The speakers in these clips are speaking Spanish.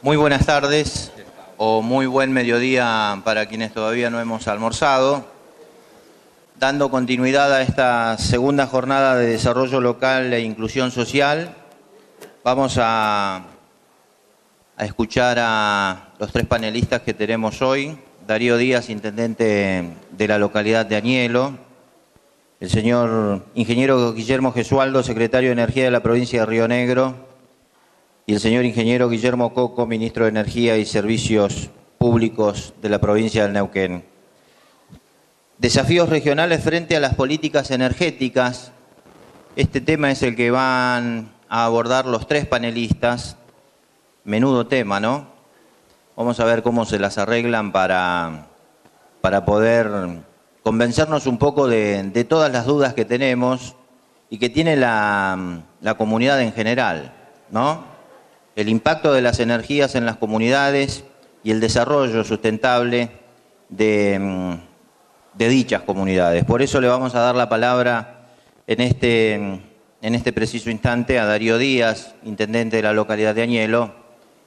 Muy buenas tardes o muy buen mediodía para quienes todavía no hemos almorzado. Dando continuidad a esta segunda jornada de desarrollo local e inclusión social, vamos a escuchar a los tres panelistas que tenemos hoy. Darío Díaz, intendente de la localidad de Añelo. El señor ingeniero Guillermo Gesualdo, secretario de Energía de la provincia de Río Negro. Y el señor ingeniero Guillermo Coco, ministro de Energía y Servicios Públicos de la provincia del Neuquén. Desafíos regionales frente a las políticas energéticas. Este tema es el que van a abordar los tres panelistas. Menudo tema, ¿no? Vamos a ver cómo se las arreglan para poder convencernos un poco de todas las dudas que tenemos y que tiene la comunidad en general, ¿no? El impacto de las energías en las comunidades y el desarrollo sustentable de dichas comunidades. Por eso le vamos a dar la palabra en este preciso instante a Darío Díaz, intendente de la localidad de Añelo,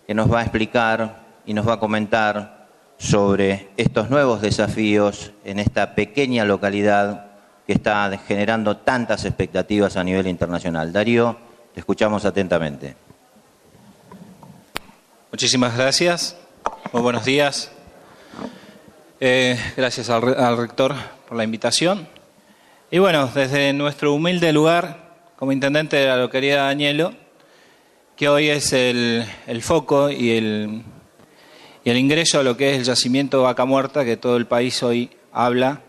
que nos va a explicar y nos va a comentar sobre estos nuevos desafíos en esta pequeña localidad que está generando tantas expectativas a nivel internacional. Darío, te escuchamos atentamente. Muchísimas gracias. Muy buenos días. Gracias al rector por la invitación. Y bueno, desde nuestro humilde lugar, como intendente de la localidad de Añelo, que hoy es el foco y el ingreso a lo que es el yacimiento Vaca Muerta, que todo el país hoy habla,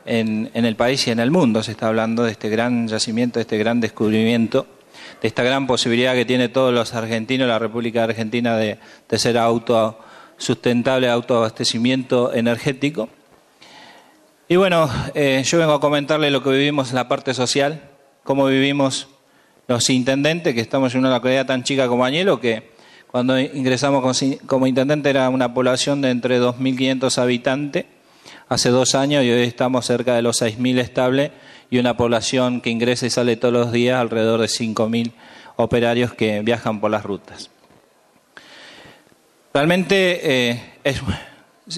en el país y en el mundo se está hablando de este gran yacimiento, de este gran descubrimiento, de esta gran posibilidad que tiene todos los argentinos, la República Argentina, de ser autosustentable, autoabastecimiento energético. Y bueno, yo vengo a comentarle lo que vivimos en la parte social, cómo vivimos los intendentes, que estamos en una localidad tan chica como Añelo, que cuando ingresamos como intendente era una población de entre 2.500 habitantes hace 2 años, y hoy estamos cerca de los 6.000 estables y una población que ingresa y sale todos los días alrededor de 5.000 operarios que viajan por las rutas. Realmente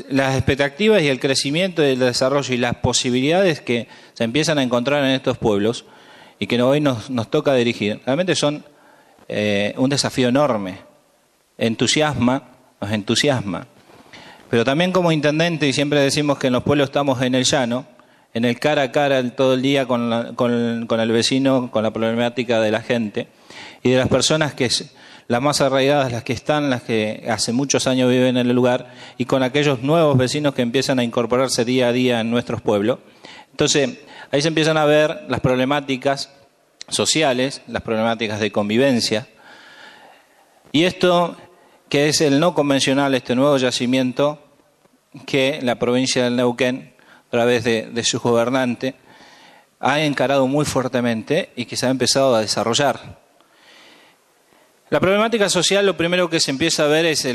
las expectativas y el crecimiento y el desarrollo y las posibilidades que se empiezan a encontrar en estos pueblos y que hoy nos toca dirigir, realmente son un desafío enorme. Nos entusiasma. Pero también como intendente, y siempre decimos que en los pueblos estamos en el llano, en el cara a cara todo el día con el vecino, con la problemática de la gente y de las personas que las más arraigadas, las que hace muchos años viven en el lugar, y con aquellos nuevos vecinos que empiezan a incorporarse día a día en nuestros pueblos. Entonces, ahí se empiezan a ver las problemáticas sociales, las problemáticas de convivencia, y esto que es el no convencional, este nuevo yacimiento que la provincia del Neuquén, a través de su gobernante, ha encarado muy fuertemente y que se ha empezado a desarrollar. La problemática social, lo primero que se empieza a ver es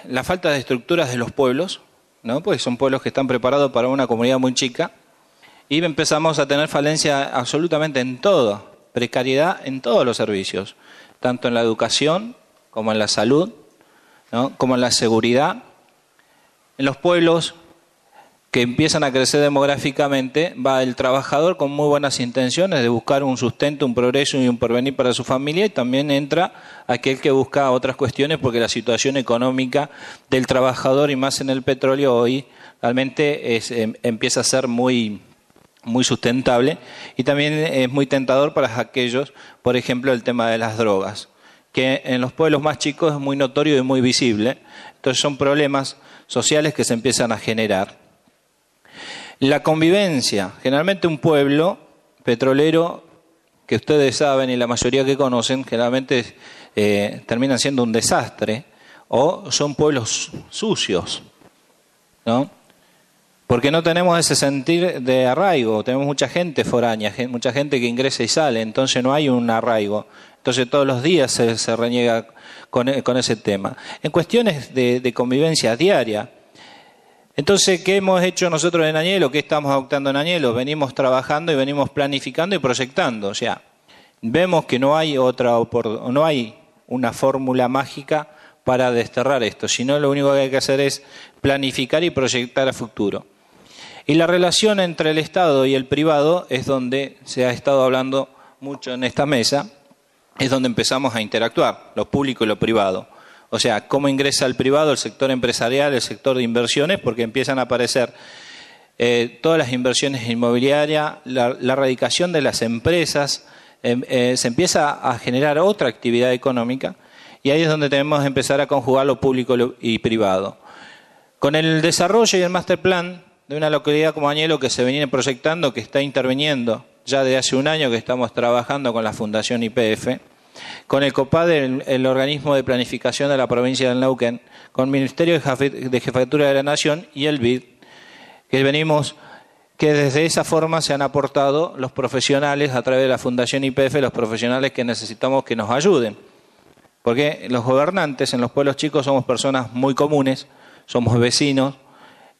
la falta de estructuras de los pueblos, ¿no? Porque son pueblos que están preparados para una comunidad muy chica, y empezamos a tener falencia absolutamente en todo, precariedad en todos los servicios, tanto en la educación como en la salud, ¿no? Como en la seguridad. En los pueblos que empiezan a crecer demográficamente, va el trabajador con muy buenas intenciones de buscar un sustento, un progreso y un porvenir para su familia, y también entra aquel que busca otras cuestiones, porque la situación económica del trabajador, y más en el petróleo hoy, realmente empieza a ser muy sustentable, y también es muy tentador para aquellos, por ejemplo, el tema de las drogas, que en los pueblos más chicos es muy notorio y muy visible. Entonces son problemas sociales que se empiezan a generar. La convivencia, generalmente un pueblo petrolero, que ustedes saben y la mayoría que conocen, generalmente terminan siendo un desastre, o son pueblos sucios, ¿no? Porque no tenemos ese sentir de arraigo, tenemos mucha gente foránea, mucha gente que ingresa y sale, entonces no hay un arraigo. Entonces todos los días se reniega con ese tema. En cuestiones de convivencia diaria. Entonces, ¿qué hemos hecho nosotros en Añelo? ¿Qué estamos adoptando en Añelo? Venimos trabajando y venimos planificando y proyectando. O sea, vemos que no hay una fórmula mágica para desterrar esto, sino lo único que hay que hacer es planificar y proyectar a futuro. Y la relación entre el Estado y el privado es donde se ha estado hablando mucho en esta mesa, es donde empezamos a interactuar, lo público y lo privado. O sea, cómo ingresa el privado, el sector empresarial, el sector de inversiones, porque empiezan a aparecer todas las inversiones inmobiliarias, la radicación de las empresas, se empieza a generar otra actividad económica y ahí es donde tenemos que empezar a conjugar lo público y privado. Con el desarrollo y el master plan de una localidad como Añelo que se viene proyectando, que está interviniendo ya desde hace un año que estamos trabajando con la Fundación YPF, con el COPAD, el organismo de planificación de la provincia del Neuquén, con el Ministerio de Jefatura de la Nación y el BID, que desde esa forma se han aportado los profesionales a través de la Fundación YPF, los profesionales que necesitamos que nos ayuden. Porque los gobernantes en los pueblos chicos somos personas muy comunes, somos vecinos,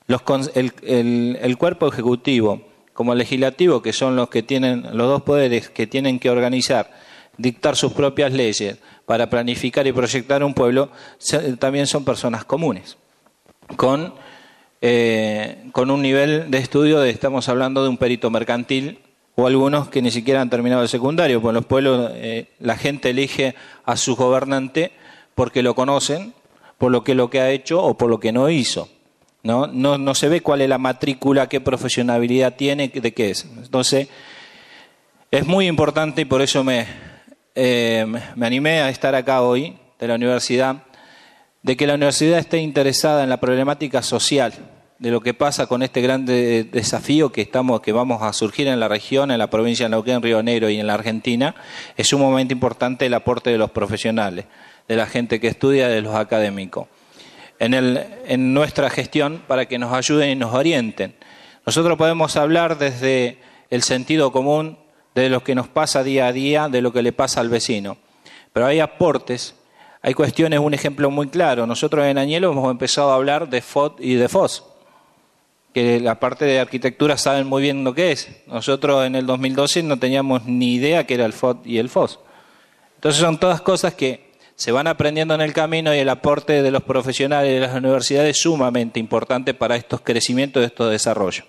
el cuerpo ejecutivo como el legislativo, que son los que tienen los dos poderes que tienen que organizar, dictar sus propias leyes para planificar y proyectar un pueblo, también son personas comunes, con un nivel de estudio estamos hablando de un perito mercantil o algunos que ni siquiera han terminado el secundario, porque en los pueblos la gente elige a su gobernante porque lo conocen, por lo que ha hecho o por lo que no hizo. No se ve cuál es la matrícula, qué profesionalidad tiene, de qué es. Entonces, es muy importante y por eso me animé a estar acá hoy de la universidad, de que la universidad esté interesada en la problemática social, de lo que pasa con este gran desafío que vamos a surgir en la región, en la provincia de Neuquén, Río Negro y en la Argentina. Es sumamente importante el aporte de los profesionales, de la gente que estudia, de los académicos, en nuestra gestión para que nos ayuden y nos orienten. Nosotros podemos hablar desde el sentido común, de lo que nos pasa día a día, de lo que le pasa al vecino, pero hay aportes. Hay cuestiones, un ejemplo muy claro. Nosotros en Añelo hemos empezado a hablar de FOD y de FOS, que la parte de arquitectura saben muy bien lo que es. Nosotros en el 2012 no teníamos ni idea que era el FOD y el FOS. Entonces son todas cosas que se van aprendiendo en el camino y el aporte de los profesionales de las universidades es sumamente importante para estos crecimientos, estos desarrollos.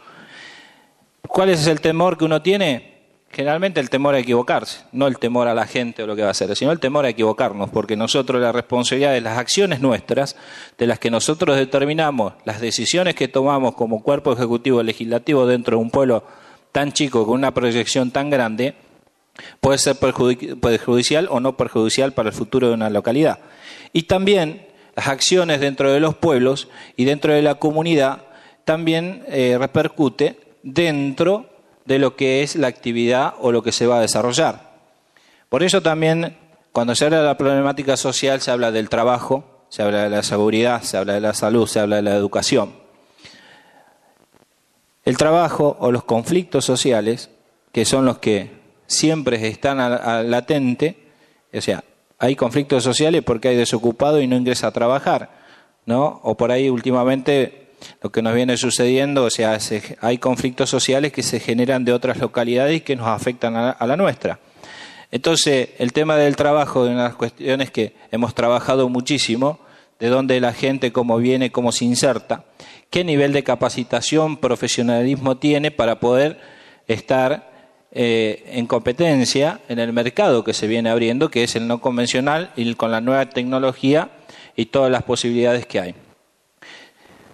¿Cuál es el temor que uno tiene? Generalmente el temor a equivocarse, no el temor a la gente o lo que va a hacer, sino el temor a equivocarnos, porque nosotros la responsabilidad de las acciones nuestras, de las que nosotros determinamos, las decisiones que tomamos como cuerpo ejecutivo legislativo dentro de un pueblo tan chico, con una proyección tan grande, puede ser perjudicial o no perjudicial para el futuro de una localidad. Y también las acciones dentro de los pueblos y dentro de la comunidad también repercute dentro de lo que es la actividad o lo que se va a desarrollar. Por eso también, cuando se habla de la problemática social, se habla del trabajo, se habla de la seguridad, se habla de la salud, se habla de la educación. El trabajo o los conflictos sociales, que son los que siempre están latentes, o sea, hay conflictos sociales porque hay desocupado y no ingresa a trabajar, ¿no? O por ahí últimamente lo que nos viene sucediendo, o sea, hay conflictos sociales que se generan de otras localidades y que nos afectan a la nuestra. Entonces, el tema del trabajo es una de las cuestiones que hemos trabajado muchísimo, de dónde la gente, cómo viene, cómo se inserta, qué nivel de capacitación, profesionalismo tiene para poder estar en competencia en el mercado que se viene abriendo, que es el no convencional y con la nueva tecnología y todas las posibilidades que hay.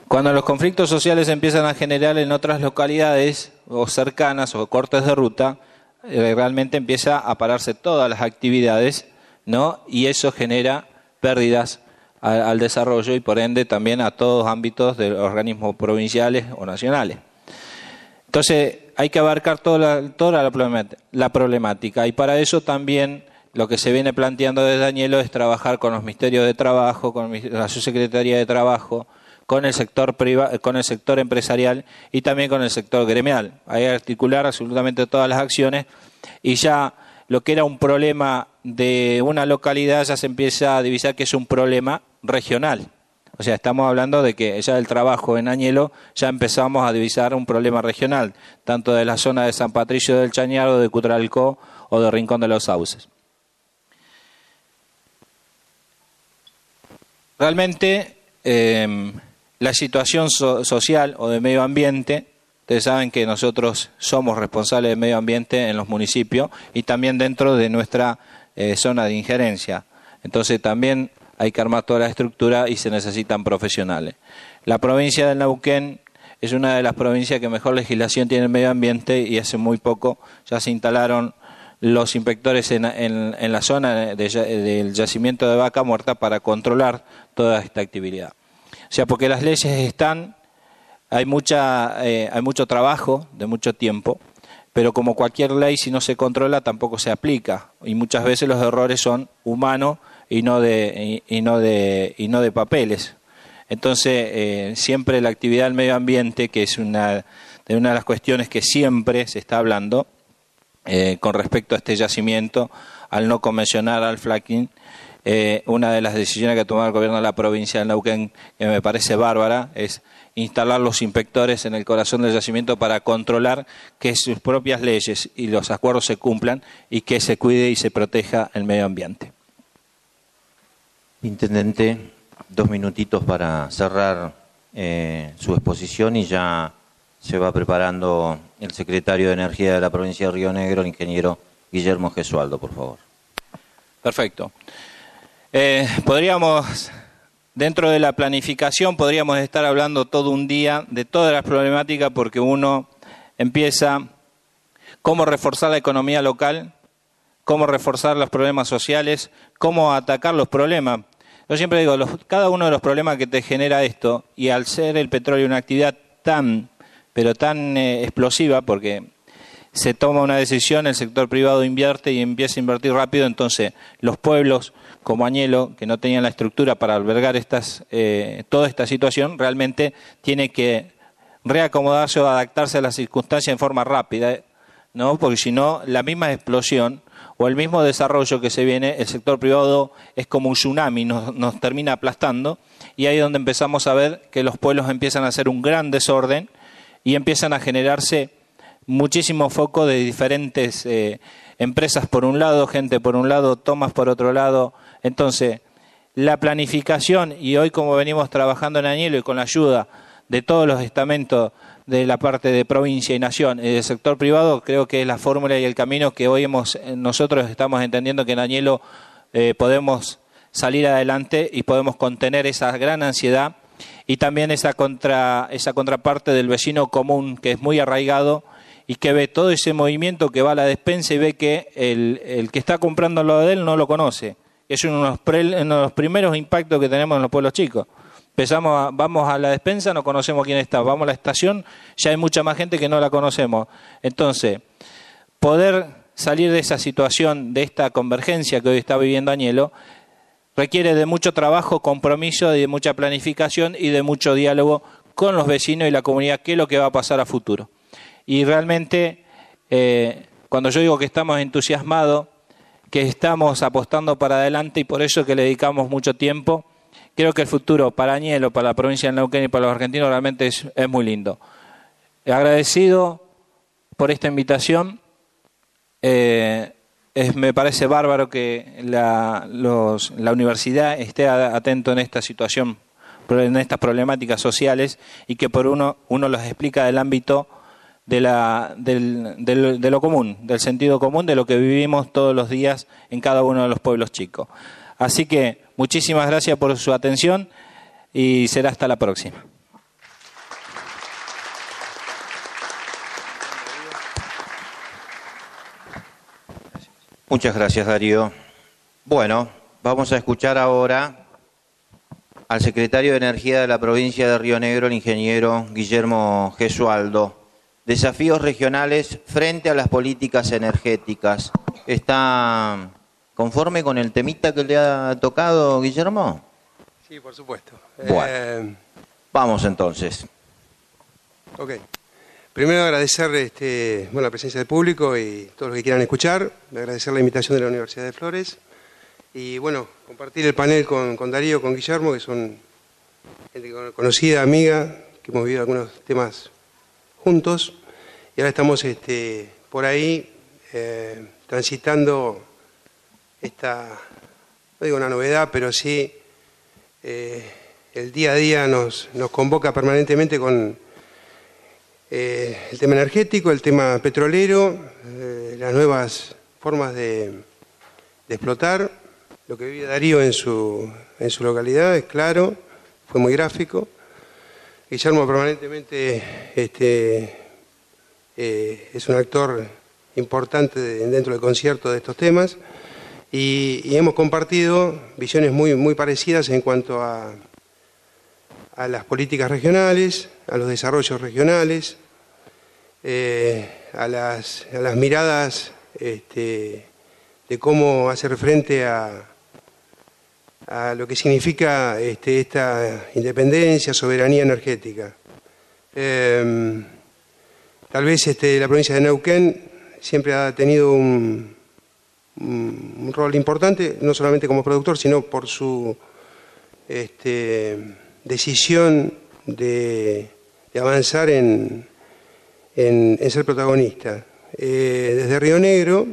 Cuando los conflictos sociales empiezan a generar en otras localidades o cercanas o cortes de ruta, realmente empieza a pararse todas las actividades, ¿no? Y eso genera pérdidas al desarrollo y por ende también a todos los ámbitos de los organismos provinciales o nacionales. Entonces hay que abarcar toda la problemática y para eso también lo que se viene planteando desde Añelo es trabajar con los ministerios de trabajo, con la subsecretaría de trabajo, con el sector privado, con el sector empresarial y también con el sector gremial. Hay que articular absolutamente todas las acciones y ya lo que era un problema de una localidad ya se empieza a divisar que es un problema regional. O sea, estamos hablando de que ya el trabajo en Añelo ya empezamos a divisar un problema regional, tanto de la zona de San Patricio del Chañar, de Cutralcó o de Rincón de los Sauces. Realmente la situación social o de medio ambiente, ustedes saben que nosotros somos responsables del medio ambiente en los municipios y también dentro de nuestra zona de injerencia. Entonces también hay que armar toda la estructura y se necesitan profesionales. La provincia del Neuquén es una de las provincias que mejor legislación tiene en medio ambiente y hace muy poco ya se instalaron los inspectores en la zona del yacimiento de vaca muerta para controlar toda esta actividad. O sea, porque las leyes están, hay mucho trabajo de mucho tiempo, pero como cualquier ley, si no se controla, tampoco se aplica. Y muchas veces los errores son humanos y no de papeles. Entonces, siempre la actividad del medio ambiente, que es una de las cuestiones que siempre se está hablando, con respecto a este yacimiento, al no convencionar al fracking, una de las decisiones que ha tomado el gobierno de la provincia de Neuquén, que me parece bárbara, es instalar los inspectores en el corazón del yacimiento para controlar que sus propias leyes y los acuerdos se cumplan y que se cuide y se proteja el medio ambiente. Intendente, 2 minutitos para cerrar su exposición y ya se va preparando el secretario de Energía de la provincia de Río Negro, el ingeniero Guillermo Gesualdo, por favor. Perfecto. Podríamos, dentro de la planificación, podríamos estar hablando todo un día de todas las problemáticas porque uno empieza cómo reforzar la economía local, cómo reforzar los problemas sociales, cómo atacar los problemas. Yo siempre digo, cada uno de los problemas que te genera esto, y al ser el petróleo una actividad tan explosiva, porque se toma una decisión, el sector privado invierte y empieza a invertir rápido, entonces los pueblos como Añelo, que no tenían la estructura para albergar toda esta situación, realmente tiene que reacomodarse o adaptarse a las circunstancias en forma rápida, ¿no? Porque si no, la misma explosión o el mismo desarrollo que se viene, el sector privado es como un tsunami, nos termina aplastando, y ahí es donde empezamos a ver que los pueblos empiezan a hacer un gran desorden y empiezan a generarse muchísimos focos de diferentes empresas por un lado, gente por un lado, tomas por otro lado. Entonces, la planificación, y hoy como venimos trabajando en Añelo y con la ayuda de todos los estamentos de la parte de provincia y nación y del sector privado, creo que es la fórmula y el camino que hoy nosotros estamos entendiendo que en Añelo podemos salir adelante y podemos contener esa gran ansiedad y también esa contraparte del vecino común que es muy arraigado y que ve todo ese movimiento que va a la despensa y ve que el que está comprando lo de él no lo conoce. Es uno de los primeros impactos que tenemos en los pueblos chicos. Vamos a la despensa, no conocemos quién está. Vamos a la estación, ya hay mucha más gente que no la conocemos. Entonces, poder salir de esa situación, de esta convergencia que hoy está viviendo Añelo, requiere de mucho trabajo, compromiso, de mucha planificación y de mucho diálogo con los vecinos y la comunidad, qué es lo que va a pasar a futuro. Y realmente, cuando yo digo que estamos entusiasmados, que estamos apostando para adelante y por eso que le dedicamos mucho tiempo, creo que el futuro para Añelo, para la provincia de Neuquén y para los argentinos realmente es muy lindo. Agradecido por esta invitación. Me parece bárbaro que la universidad esté atento en esta situación, en estas problemáticas sociales y que por uno los explica del ámbito de lo común, del sentido común, de lo que vivimos todos los días en cada uno de los pueblos chicos. Así que muchísimas gracias por su atención y será hasta la próxima. Muchas gracias, Darío. Bueno, vamos a escuchar ahora al secretario de Energía de la provincia de Río Negro, el ingeniero Guillermo Gesualdo. Desafíos regionales frente a las políticas energéticas. ¿Está conforme con el temita que le ha tocado, Guillermo? Sí, por supuesto. Bueno, vamos entonces. Ok. Primero agradecer la presencia del público y todos los que quieran escuchar. Agradecer la invitación de la Universidad de Flores. Y bueno, compartir el panel con Darío, con Guillermo, que son gente conocida, amiga, que hemos vivido algunos temas juntos. Y ahora estamos por ahí transitando esta, no digo una novedad, pero sí el día a día nos convoca permanentemente con el tema energético, el tema petrolero, las nuevas formas de explotar. Lo que vive Darío en su localidad es claro, fue muy gráfico. Guillermo permanentemente es un actor importante dentro del concierto de estos temas y hemos compartido visiones muy parecidas en cuanto a las políticas regionales, a los desarrollos regionales, a las miradas de cómo hacer frente a lo que significa esta independencia, soberanía energética. Tal vez la provincia de Neuquén siempre ha tenido un rol importante, no solamente como productor, sino por su decisión de avanzar en ser protagonista. Desde Río Negro,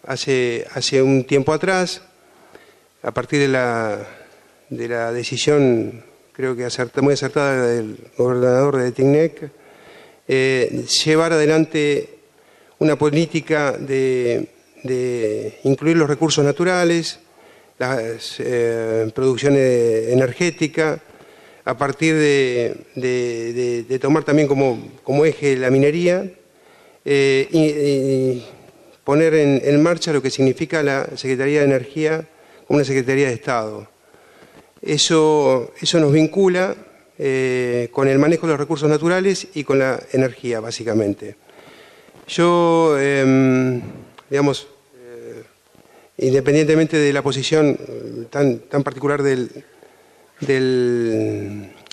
hace un tiempo atrás, a partir de la decisión, creo que muy acertada del gobernador de TICNEC, llevar adelante una política de incluir los recursos naturales, las producciones energéticas, a partir de tomar también como eje la minería y poner en marcha lo que significa la Secretaría de Energía como una Secretaría de Estado. Eso nos vincula con el manejo de los recursos naturales y con la energía, básicamente. Yo, digamos, independientemente de la posición tan particular de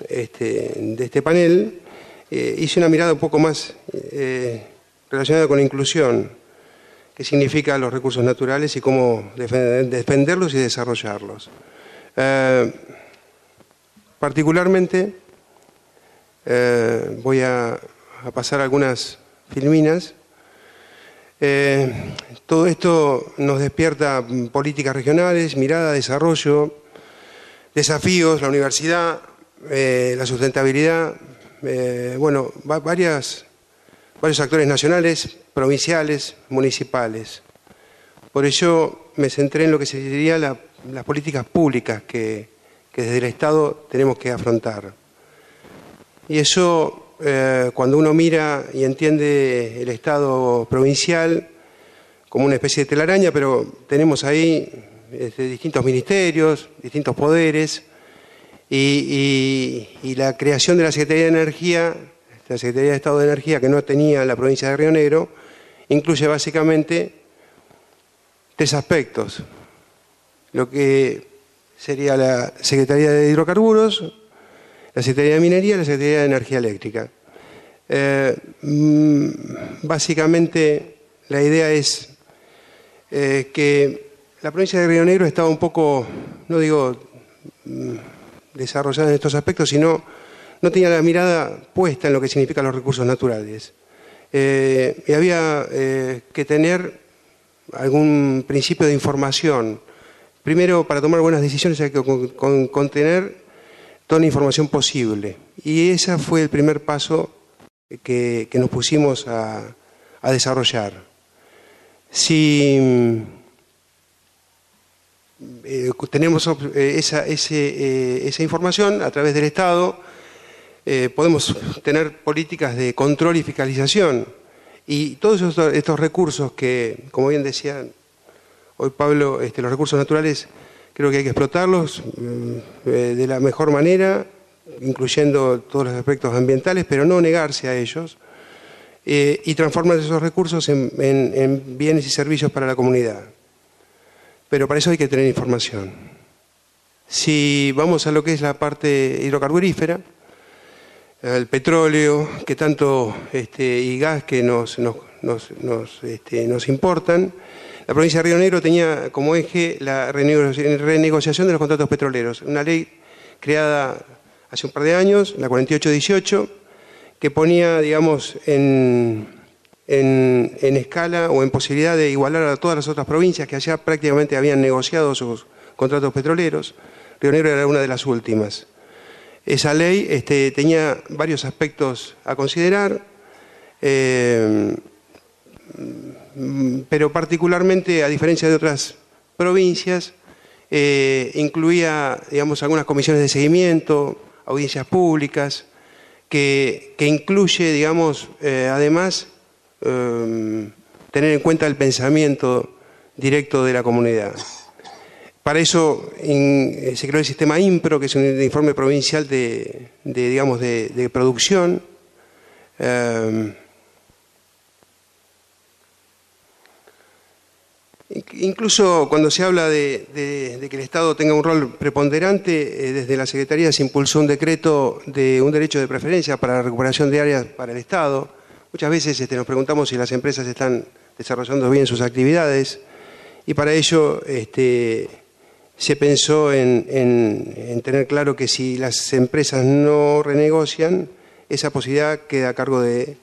este panel, hice una mirada un poco más relacionada con la inclusión, que significa los recursos naturales y cómo defenderlos y desarrollarlos. Particularmente, voy a pasar algunas filminas. Todo esto nos despierta políticas regionales, mirada, desarrollo, desafíos, la universidad, la sustentabilidad, bueno, varios actores nacionales, provinciales, municipales. Por ello me centré en lo que serían las políticas públicas que desde el Estado tenemos que afrontar. Y eso, cuando uno mira y entiende el Estado provincial como una especie de telaraña, pero tenemos ahí distintos ministerios, distintos poderes, y la creación de la Secretaría de Energía, la Secretaría de Estado de Energía, que no tenía la provincia de Río Negro, incluye básicamente tres aspectos: lo que sería la Secretaría de Hidrocarburos, la Secretaría de Minería y la Secretaría de Energía Eléctrica. Básicamente la idea es que la provincia de Río Negro estaba un poco, no digo desarrollada en estos aspectos, sino no tenía la mirada puesta en lo que significan los recursos naturales. Y había que tener algún principio de información. Primero, para tomar buenas decisiones hay que contener toda la información posible. Y ese fue el primer paso que nos pusimos a desarrollar. Si tenemos esa información a través del Estado, podemos tener políticas de control y fiscalización. Y todos estos recursos que, como bien decía hoy Pablo, los recursos naturales, creo que hay que explotarlos de la mejor manera, incluyendo todos los aspectos ambientales, pero no negarse a ellos, y transformar esos recursos en bienes y servicios para la comunidad. Pero para eso hay que tener información. Si vamos a lo que es la parte hidrocarburífera, el petróleo que tanto y gas que nos importan, la provincia de Río Negro tenía como eje la renegociación de los contratos petroleros, una ley creada hace un par de años, la 4818, que ponía, digamos, en en escala o en posibilidad de igualar a todas las otras provincias que allá prácticamente habían negociado sus contratos petroleros. Río Negro era una de las últimas. Esa ley tenía varios aspectos a considerar, pero particularmente, a diferencia de otras provincias, incluía, digamos, algunas comisiones de seguimiento, audiencias públicas, que incluye, digamos, además, tener en cuenta el pensamiento directo de la comunidad. Para eso se creó el sistema INPRO, que es un informe provincial de producción. Incluso cuando se habla de que el Estado tenga un rol preponderante, desde la Secretaría se impulsó un decreto de un derecho de preferencia para la recuperación de áreas para el Estado. Muchas veces nos preguntamos si las empresas están desarrollando bien sus actividades, y para ello se pensó en tener claro que si las empresas no renegocian, esa posibilidad queda a cargo del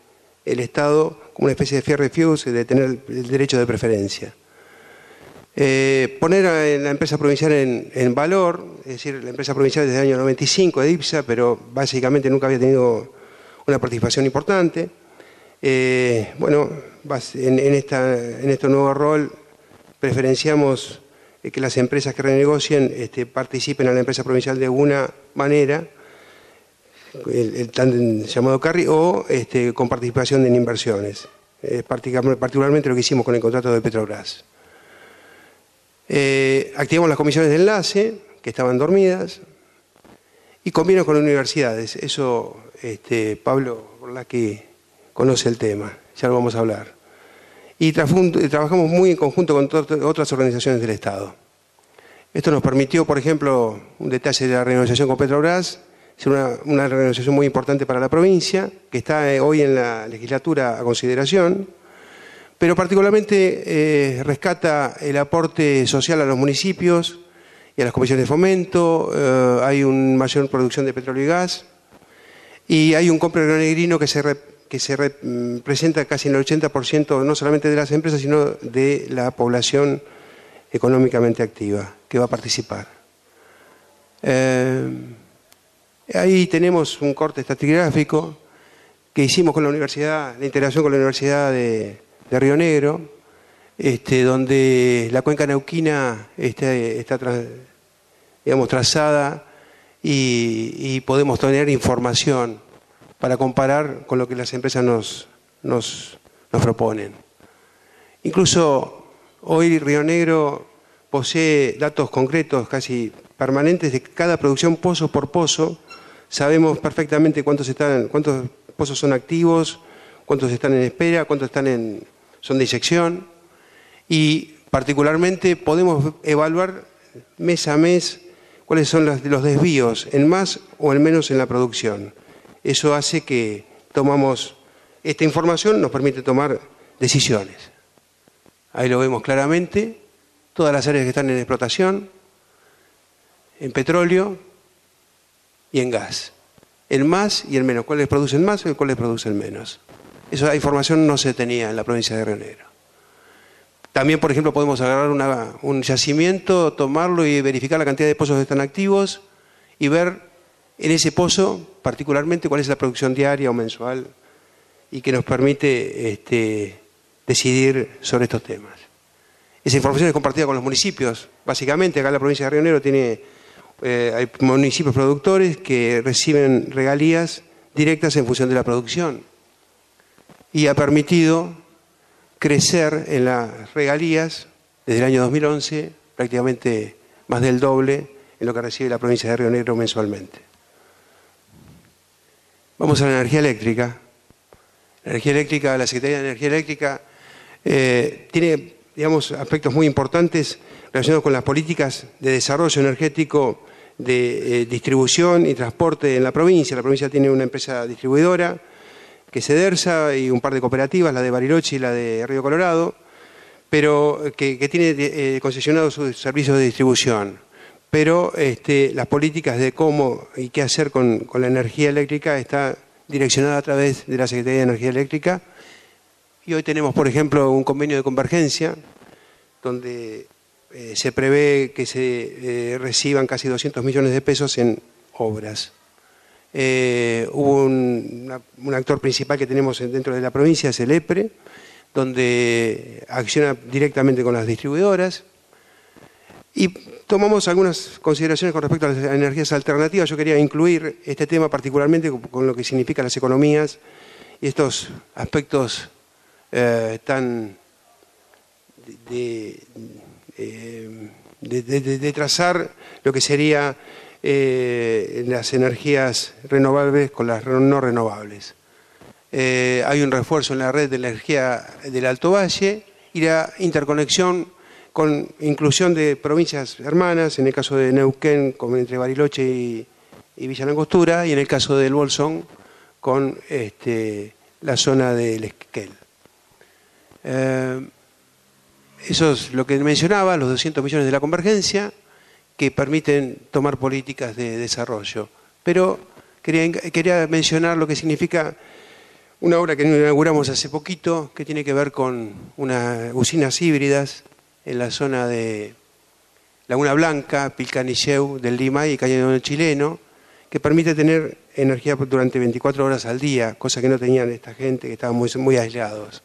Estado como una especie de fair refuse, de tener el derecho de preferencia. Poner a la empresa provincial en valor, es decir, la empresa provincial desde el año 95 de IPSA, pero básicamente nunca había tenido una participación importante. Bueno, en este nuevo rol preferenciamos que las empresas que renegocien participen a la empresa provincial de alguna manera, el tan llamado carry, o con participación en inversiones, particularmente lo que hicimos con el contrato de Petrobras. Activamos las comisiones de enlace, que estaban dormidas, y convenios con universidades. Eso Pablo Borlaki conoce el tema, ya lo vamos a hablar. Y trabajamos muy en conjunto con otras organizaciones del Estado. Esto nos permitió, por ejemplo, un detalle de la renegociación con Petrobras, es una renegociación muy importante para la provincia, que está hoy en la legislatura a consideración, pero particularmente rescata el aporte social a los municipios y a las comisiones de fomento. Hay una mayor producción de petróleo y gas, y hay un compra rionegrino que se representa casi en el 80% no solamente de las empresas, sino de la población económicamente activa que va a participar. Ahí tenemos un corte estratigráfico que hicimos con la universidad, la integración con la Universidad de Río Negro, donde la cuenca neuquina está trazada, y podemos tener información para comparar con lo que las empresas nos proponen. Incluso hoy Río Negro posee datos concretos, casi permanentes, de cada producción pozo por pozo. Sabemos perfectamente cuántos pozos son activos, cuántos están en espera, cuántos son de inyección, y particularmente podemos evaluar mes a mes cuáles son los desvíos, en más o en menos en la producción. Eso hace que esta información nos permite tomar decisiones. Ahí lo vemos claramente, todas las áreas que están en explotación, en petróleo y en gas. El más y el menos, cuáles producen más y cuáles producen menos. Esa información no se tenía en la provincia de Río Negro. También, por ejemplo, podemos agarrar un yacimiento, tomarlo y verificar la cantidad de pozos que están activos y ver en ese pozo particularmente cuál es la producción diaria o mensual, y que nos permite decidir sobre estos temas. Esa información es compartida con los municipios. Básicamente, acá en la provincia de Río Negro hay municipios productores que reciben regalías directas en función de la producción, y ha permitido crecer en las regalías desde el año 2011 prácticamente más del doble en lo que recibe la provincia de Río Negro mensualmente. Vamos a la energía eléctrica. La energía eléctrica, la Secretaría de Energía Eléctrica tiene, digamos, aspectos muy importantes relacionados con las políticas de desarrollo energético, de distribución y transporte en la provincia. La provincia tiene una empresa distribuidora, que es Edersa, y un par de cooperativas, la de Bariloche y la de Río Colorado, pero que tiene concesionados sus servicios de distribución. Pero las políticas de cómo y qué hacer con la energía eléctrica está direccionada a través de la Secretaría de Energía Eléctrica, y hoy tenemos, por ejemplo, un convenio de convergencia donde se prevé que se reciban casi 200 millones de pesos en obras. Hubo un actor principal que tenemos dentro de la provincia, es el EPRE, donde acciona directamente con las distribuidoras. Y tomamos algunas consideraciones con respecto a las energías alternativas. Yo quería incluir este tema particularmente con lo que significan las economías y estos aspectos tan de trazar lo que sería las energías renovables con las no renovables. Hay un refuerzo en la red de energía del Alto Valle y la interconexión con inclusión de provincias hermanas, en el caso de Neuquén, entre Bariloche y Villa Langostura, y en el caso del Bolsón, con la zona del Esquel. Eso es lo que mencionaba, los 200 millones de la convergencia, que permiten tomar políticas de desarrollo. Pero quería mencionar lo que significa una obra que inauguramos hace poquito, que tiene que ver con unas usinas híbridas en la zona de Laguna Blanca, Pilcanilleu, del Limay y Cañón Chileno, que permite tener energía durante 24 horas al día, cosa que no tenían esta gente, que estaban muy aislados.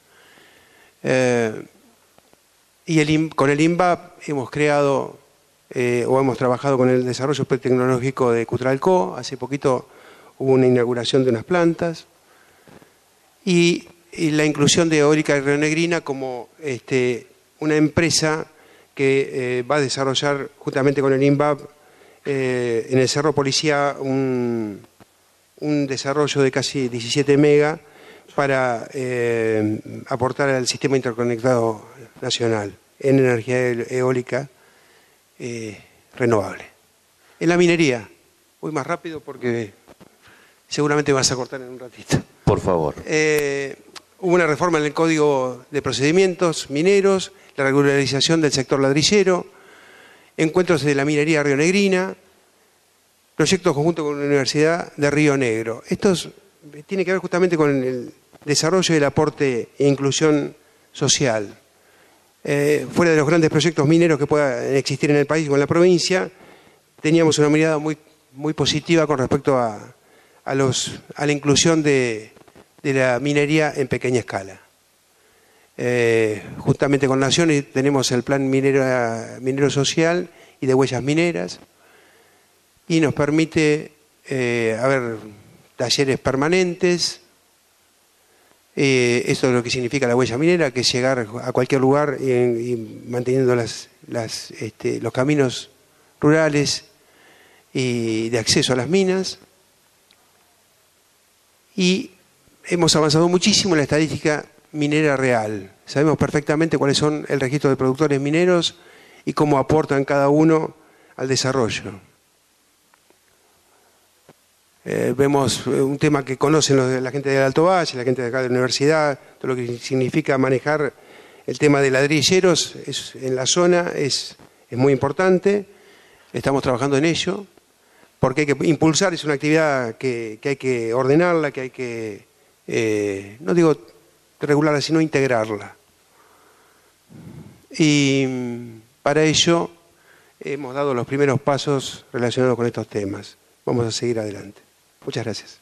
Y con el INVAP hemos creado o hemos trabajado con el desarrollo tecnológico de Cutralcó. Hace poquito hubo una inauguración de unas plantas. Y la inclusión de Eólica y Rionegrina como una empresa que va a desarrollar juntamente con el INVAP en el Cerro Policía un desarrollo de casi 17 megas para aportar al sistema interconectado nacional en energía eólica renovable. En la minería, voy más rápido porque seguramente vas a cortar en un ratito. Por favor. Hubo una reforma en el Código de Procedimientos Mineros, la regularización del sector ladrillero, encuentros de la minería rionegrina, proyectos conjuntos con la Universidad de Río Negro. Esto tiene que ver justamente con el desarrollo y el aporte e inclusión social. Fuera de los grandes proyectos mineros que puedan existir en el país o en la provincia, teníamos una mirada muy positiva con respecto a la inclusión de la minería en pequeña escala. Justamente con Naciones tenemos el plan minero social y de huellas mineras y nos permite haber talleres permanentes. Esto es lo que significa la huella minera, que es llegar a cualquier lugar y manteniendo los caminos rurales y de acceso a las minas. Y hemos avanzado muchísimo en la estadística minera real. Sabemos perfectamente cuáles son el registro de productores mineros y cómo aportan cada uno al desarrollo. Vemos un tema que conocen la gente del Alto Valle, la gente de acá de la universidad, todo lo que significa manejar el tema de ladrilleros en la zona es muy importante. Estamos trabajando en ello, porque hay que impulsar, es una actividad que hay que ordenarla, que hay que, no digo regularla, sino integrarla. Y para ello hemos dado los primeros pasos relacionados con estos temas. Vamos a seguir adelante. Muchas gracias.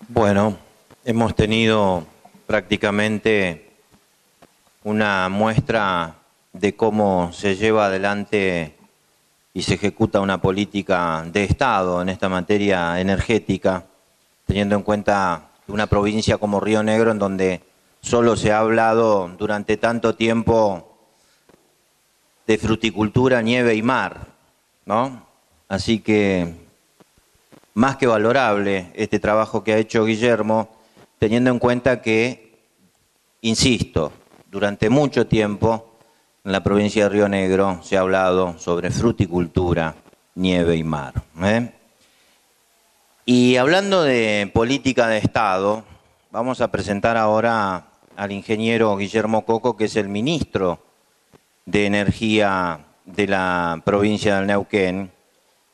Bueno, hemos tenido prácticamente una muestra de cómo se lleva adelante y se ejecuta una política de Estado en esta materia energética, teniendo en cuenta una provincia como Río Negro, en donde solo se ha hablado durante tanto tiempo de fruticultura, nieve y mar, ¿no? Así que más que valorable este trabajo que ha hecho Guillermo, teniendo en cuenta que, insisto, durante mucho tiempo en la provincia de Río Negro se ha hablado sobre fruticultura, nieve y mar. Y hablando de política de Estado, vamos a presentar ahora al ingeniero Guillermo Coco, que es el ministro de Energía de la provincia del Neuquén,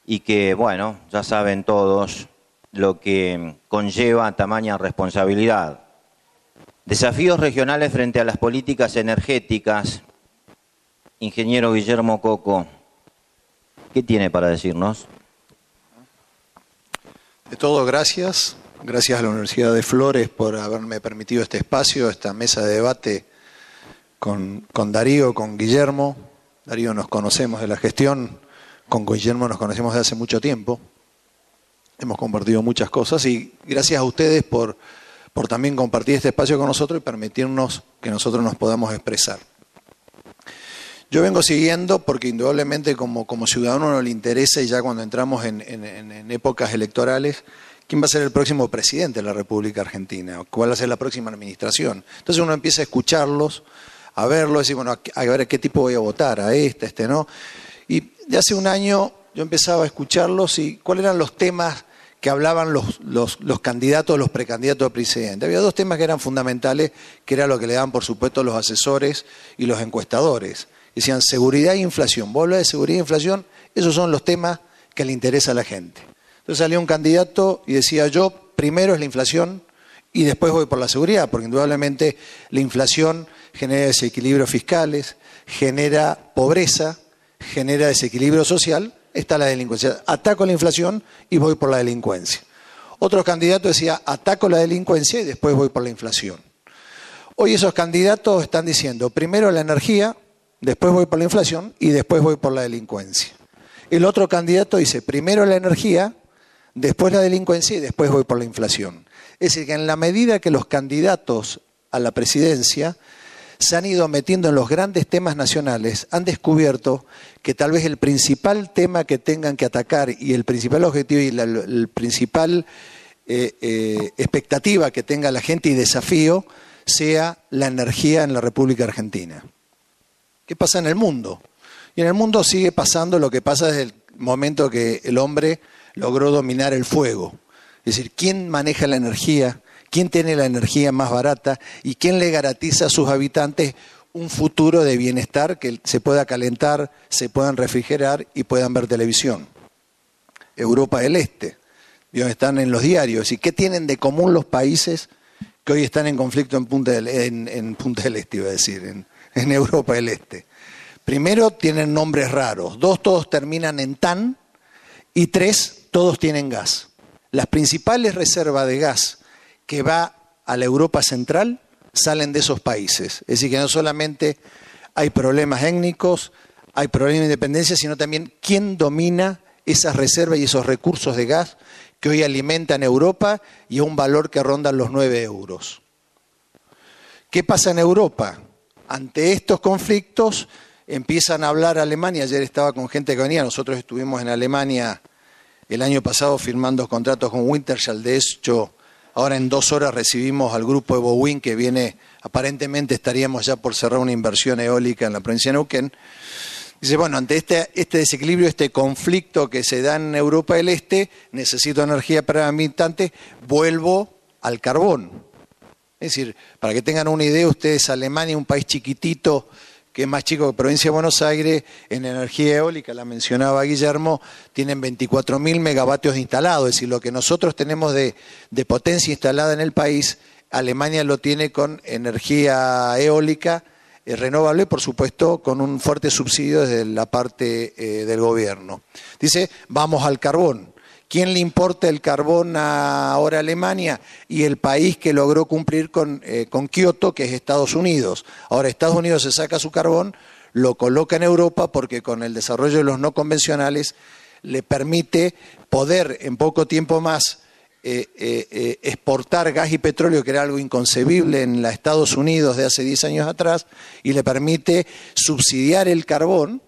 y que, bueno, ya saben todos lo que conlleva tamaña responsabilidad. Desafíos regionales frente a las políticas energéticas. Ingeniero Guillermo Coco, ¿qué tiene para decirnos? De todo, gracias. Gracias a la Universidad de Flores por haberme permitido este espacio, esta mesa de debate con Darío, con Guillermo. Darío nos conocemos de la gestión, con Guillermo nos conocemos de hace mucho tiempo. Hemos compartido muchas cosas y gracias a ustedes por también compartir este espacio con nosotros y permitirnos que nosotros nos podamos expresar. Yo vengo siguiendo porque indudablemente como ciudadano nos le interesa, y ya cuando entramos en épocas electorales, quién va a ser el próximo presidente de la República Argentina, cuál va a ser la próxima administración. Entonces uno empieza a escucharlos, a verlos, a decir, bueno, a ver a qué tipo voy a votar, a este no. Y de hace un año yo empezaba a escucharlos y cuáles eran los temas que hablaban los candidatos, los precandidatos a presidente. Había dos temas que eran fundamentales, que era lo que le daban, por supuesto, los asesores y los encuestadores. Decían seguridad e inflación. Vos hablas de seguridad e inflación, esos son los temas que le interesa a la gente. Entonces salió un candidato y decía, yo primero es la inflación y después voy por la seguridad, porque indudablemente la inflación genera desequilibrios fiscales, genera pobreza, genera desequilibrio social, está la delincuencia. Ataco la inflación y voy por la delincuencia. Otro candidato decía, ataco la delincuencia y después voy por la inflación. Hoy esos candidatos están diciendo, primero la energía, después voy por la inflación y después voy por la delincuencia. El otro candidato dice, primero la energía, después la delincuencia y después voy por la inflación. Es decir, que en la medida que los candidatos a la presidencia se han ido metiendo en los grandes temas nacionales, han descubierto que tal vez el principal tema que tengan que atacar y el principal objetivo y el principal expectativa que tenga la gente y desafío sea la energía en la República Argentina. ¿Qué pasa en el mundo? Y en el mundo sigue pasando lo que pasa desde el momento que el hombre logró dominar el fuego. Es decir, ¿quién maneja la energía? ¿Quién tiene la energía más barata? ¿Y quién le garantiza a sus habitantes un futuro de bienestar, que se pueda calentar, se puedan refrigerar y puedan ver televisión? Europa del Este, están en los diarios. ¿Y qué tienen de común los países que hoy están en conflicto en Punta del Este, iba a decir, en Europa del Este? Primero, tienen nombres raros. Dos, todos terminan en tan. Y tres, todos tienen gas. Las principales reservas de gas que va a la Europa central salen de esos países. Es decir, que no solamente hay problemas étnicos, hay problemas de independencia, sino también quién domina esas reservas y esos recursos de gas que hoy alimentan Europa y a un valor que ronda los 9 euros. ¿Qué pasa en Europa? Ante estos conflictos empiezan a hablar Alemania. Ayer estaba con gente que venía, nosotros estuvimos en Alemania el año pasado firmando contratos con Wintershall. De hecho, ahora en 2 horas recibimos al grupo Evo Wind que viene, aparentemente estaríamos ya por cerrar una inversión eólica en la provincia de Neuquén. Dice, bueno, ante este desequilibrio, este conflicto que se da en Europa del Este, necesito energía para mi habitante, vuelvo al carbón. Es decir, para que tengan una idea, ustedes, Alemania, un país chiquitito, que es más chico que provincia de Buenos Aires, en energía eólica, la mencionaba Guillermo, tienen 24.000 megavatios instalados. Es decir, lo que nosotros tenemos de potencia instalada en el país, Alemania lo tiene con energía eólica renovable, por supuesto, con un fuerte subsidio desde la parte del gobierno. Dice, vamos al carbón. ¿Quién le importa el carbón ahora a Alemania? Y el país que logró cumplir con Kioto, que es Estados Unidos. Ahora Estados Unidos se saca su carbón, lo coloca en Europa porque con el desarrollo de los no convencionales le permite poder en poco tiempo más exportar gas y petróleo, que era algo inconcebible en los Estados Unidos de hace 10 años atrás, y le permite subsidiar el carbón.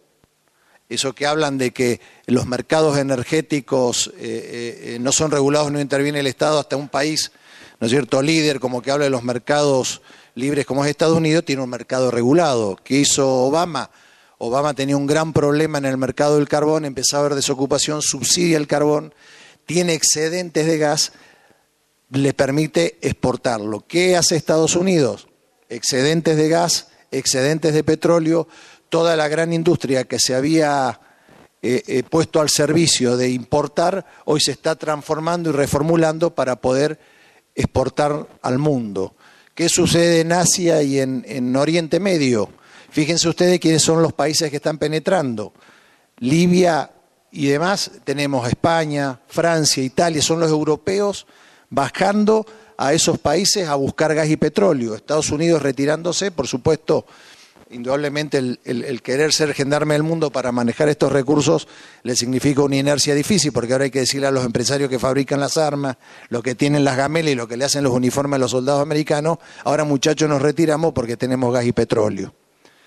Eso que hablan de que los mercados energéticos no son regulados, no interviene el Estado, hasta un país, ¿no es cierto?, líder, como que habla de los mercados libres como es Estados Unidos, tiene un mercado regulado. ¿Qué hizo Obama? Obama tenía un gran problema en el mercado del carbón, empezaba a haber desocupación, subsidia el carbón, tiene excedentes de gas, le permite exportarlo. ¿Qué hace Estados Unidos? Excedentes de gas, excedentes de petróleo, toda la gran industria que se había puesto al servicio de importar, hoy se está transformando y reformulando para poder exportar al mundo. ¿Qué sucede en Asia y en Oriente Medio? Fíjense ustedes quiénes son los países que están penetrando. Libia y demás, tenemos España, Francia, Italia, son los europeos bajando a esos países a buscar gas y petróleo. Estados Unidos retirándose, por supuesto, indudablemente el querer ser gendarme del mundo para manejar estos recursos le significa una inercia difícil, porque ahora hay que decirle a los empresarios que fabrican las armas, lo que tienen las gamelas y lo que le hacen los uniformes a los soldados americanos, ahora muchachos nos retiramos porque tenemos gas y petróleo.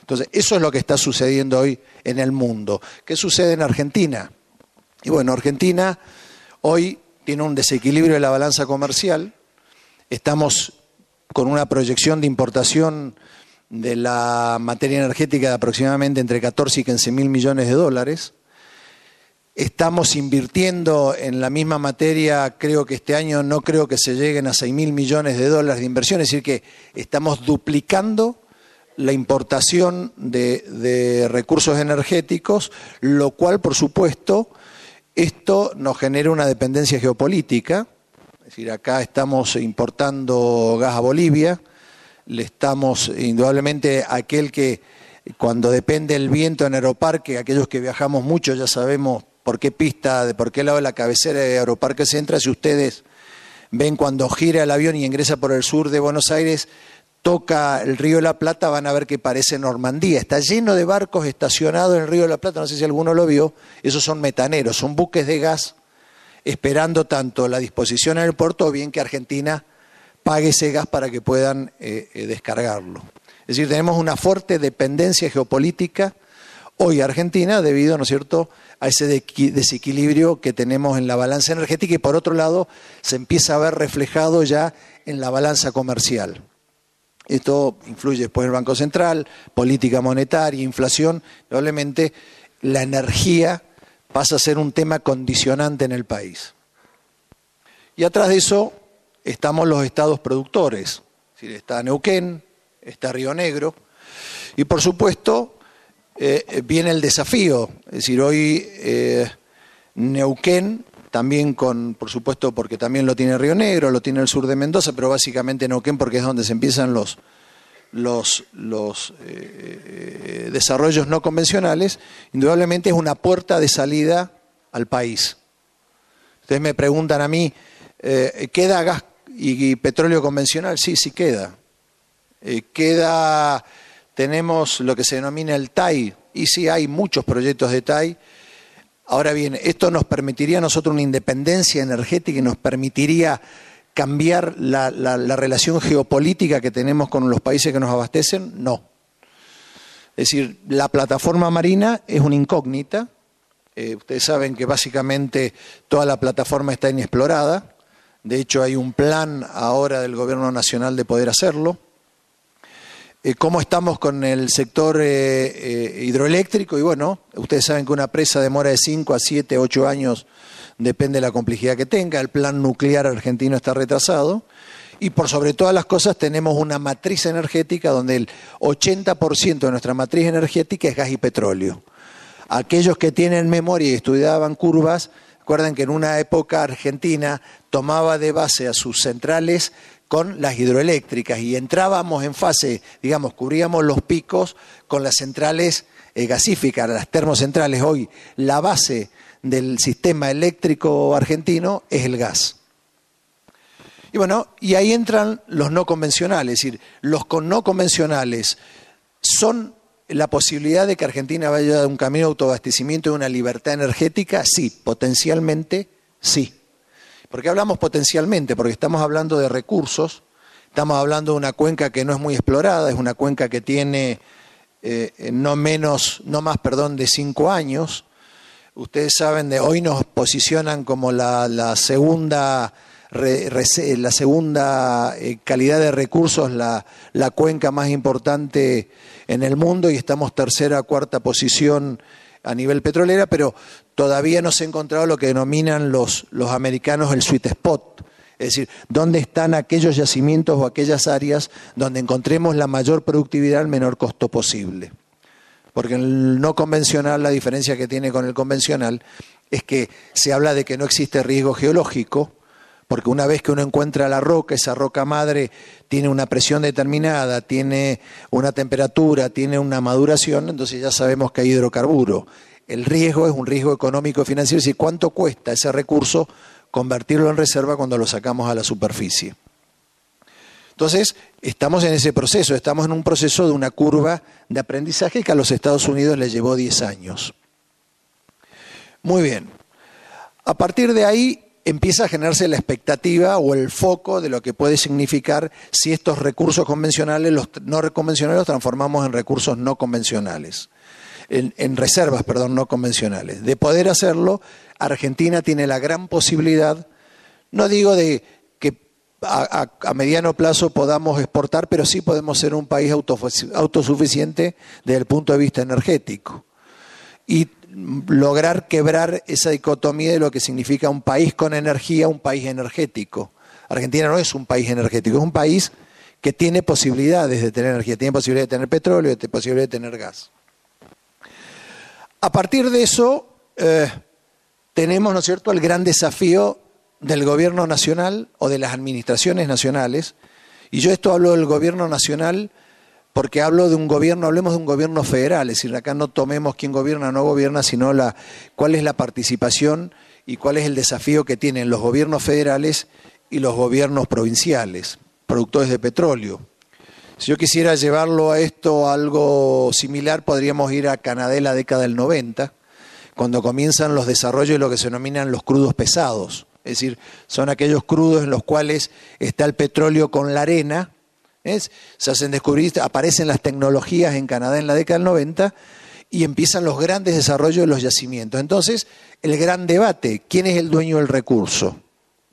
Entonces, eso es lo que está sucediendo hoy en el mundo. ¿Qué sucede en Argentina? Y bueno, Argentina hoy tiene un desequilibrio de la balanza comercial. Estamos con una proyección de importación de la materia energética de aproximadamente entre 14 y 15 mil millones de dólares. Estamos invirtiendo en la misma materia, creo que este año no creo que se lleguen a 6 mil millones de dólares de inversión, es decir que estamos duplicando la importación de recursos energéticos, lo cual, por supuesto, esto nos genera una dependencia geopolítica. Es decir, acá estamos importando gas a Bolivia, le estamos, indudablemente, aquel que cuando depende el viento en Aeroparque, aquellos que viajamos mucho ya sabemos por qué pista, de por qué lado de la cabecera de Aeroparque se entra. Si ustedes ven cuando gira el avión y ingresa por el sur de Buenos Aires, toca el Río de la Plata, van a ver que parece Normandía. Está lleno de barcos estacionados en el Río de la Plata, no sé si alguno lo vio, esos son metaneros, son buques de gas esperando tanto la disposición en el puerto o bien que Argentina pague ese gas para que puedan descargarlo. Es decir, tenemos una fuerte dependencia geopolítica hoy Argentina debido, ¿no es cierto?, a ese desequilibrio que tenemos en la balanza energética y por otro lado se empieza a ver reflejado ya en la balanza comercial. Esto influye después en el Banco Central, política monetaria, inflación, probablemente la energía pasa a ser un tema condicionante en el país. Y atrás de eso estamos los estados productores, es decir, está Neuquén, está Río Negro, y por supuesto viene el desafío, es decir, hoy Neuquén, también por supuesto porque también lo tiene Río Negro, lo tiene el sur de Mendoza, pero básicamente Neuquén porque es donde se empiezan los desarrollos no convencionales, indudablemente es una puerta de salida al país. Ustedes me preguntan a mí, ¿queda gas y petróleo convencional? Sí, sí queda. Tenemos lo que se denomina el TAI, y sí hay muchos proyectos de TAI. Ahora bien, ¿esto nos permitiría a nosotros una independencia energética y nos permitiría cambiar la relación geopolítica que tenemos con los países que nos abastecen? No. Es decir, la plataforma marina es una incógnita. Ustedes saben que básicamente toda la plataforma está inexplorada. De hecho, hay un plan ahora del Gobierno Nacional de poder hacerlo. ¿Cómo estamos con el sector hidroeléctrico? Y bueno, ustedes saben que una presa demora de 5 a 7, 8 años, depende de la complejidad que tenga. El plan nuclear argentino está retrasado. Y por sobre todas las cosas tenemos una matriz energética donde el 80% de nuestra matriz energética es gas y petróleo. Aquellos que tienen memoria y estudiaban curvas, recuerden que en una época Argentina tomaba de base a sus centrales con las hidroeléctricas y entrábamos en fase, digamos, cubríamos los picos con las centrales gasíficas, las termocentrales. Hoy la base del sistema eléctrico argentino es el gas. Y bueno, y ahí entran los no convencionales, es decir, los no convencionales son la posibilidad de que Argentina vaya a un camino de autoabastecimiento y una libertad energética. Sí, potencialmente sí. ¿Por qué hablamos potencialmente? Porque estamos hablando de recursos, estamos hablando de una cuenca que no es muy explorada, es una cuenca que tiene no más de 5 años. Ustedes saben, hoy nos posicionan como la segunda calidad de recursos, la cuenca más importante en el mundo y estamos tercera, cuarta posición a nivel petrolera, pero todavía no se ha encontrado lo que denominan los americanos el sweet spot, es decir, dónde están aquellos yacimientos o aquellas áreas donde encontremos la mayor productividad al menor costo posible. porque en el no convencional la diferencia que tiene con el convencional es que se habla de que no existe riesgo geológico, porque una vez que uno encuentra la roca, esa roca madre tiene una presión determinada, tiene una temperatura, tiene una maduración, entonces ya sabemos que hay hidrocarburo. El riesgo es un riesgo económico y financiero, es decir, cuánto cuesta ese recurso convertirlo en reserva cuando lo sacamos a la superficie. Entonces, estamos en ese proceso, estamos en un proceso de una curva de aprendizaje que a los Estados Unidos les llevó 10 años. Muy bien. A partir de ahí empieza a generarse la expectativa o el foco de lo que puede significar si estos recursos convencionales, los no convencionales, los transformamos en recursos no convencionales. En reservas, perdón, no convencionales. De poder hacerlo, Argentina tiene la gran posibilidad, no digo de que a mediano plazo podamos exportar, pero sí podemos ser un país autosuficiente desde el punto de vista energético. Y lograr quebrar esa dicotomía de lo que significa un país con energía, un país energético. Argentina no es un país energético, es un país que tiene posibilidades de tener energía, tiene posibilidad de tener petróleo, tiene posibilidad de tener gas. A partir de eso, tenemos, ¿no es cierto?, el gran desafío del gobierno nacional o de las administraciones nacionales. Y yo esto hablo del gobierno nacional porque hablo de un gobierno, hablemos de un gobierno federal, es decir, acá no tomemos quién gobierna o no gobierna, sino cuál es la participación y cuál es el desafío que tienen los gobiernos federales y los gobiernos provinciales, productores de petróleo. Si yo quisiera llevarlo a esto a algo similar, podríamos ir a Canadá en la década del 90, cuando comienzan los desarrollos de lo que se denominan los crudos pesados. Es decir, son aquellos crudos en los cuales está el petróleo con la arena, ¿ves? Se hacen descubrir, aparecen las tecnologías en Canadá en la década del 90 y empiezan los grandes desarrollos de los yacimientos. Entonces, el gran debate, ¿quién es el dueño del recurso?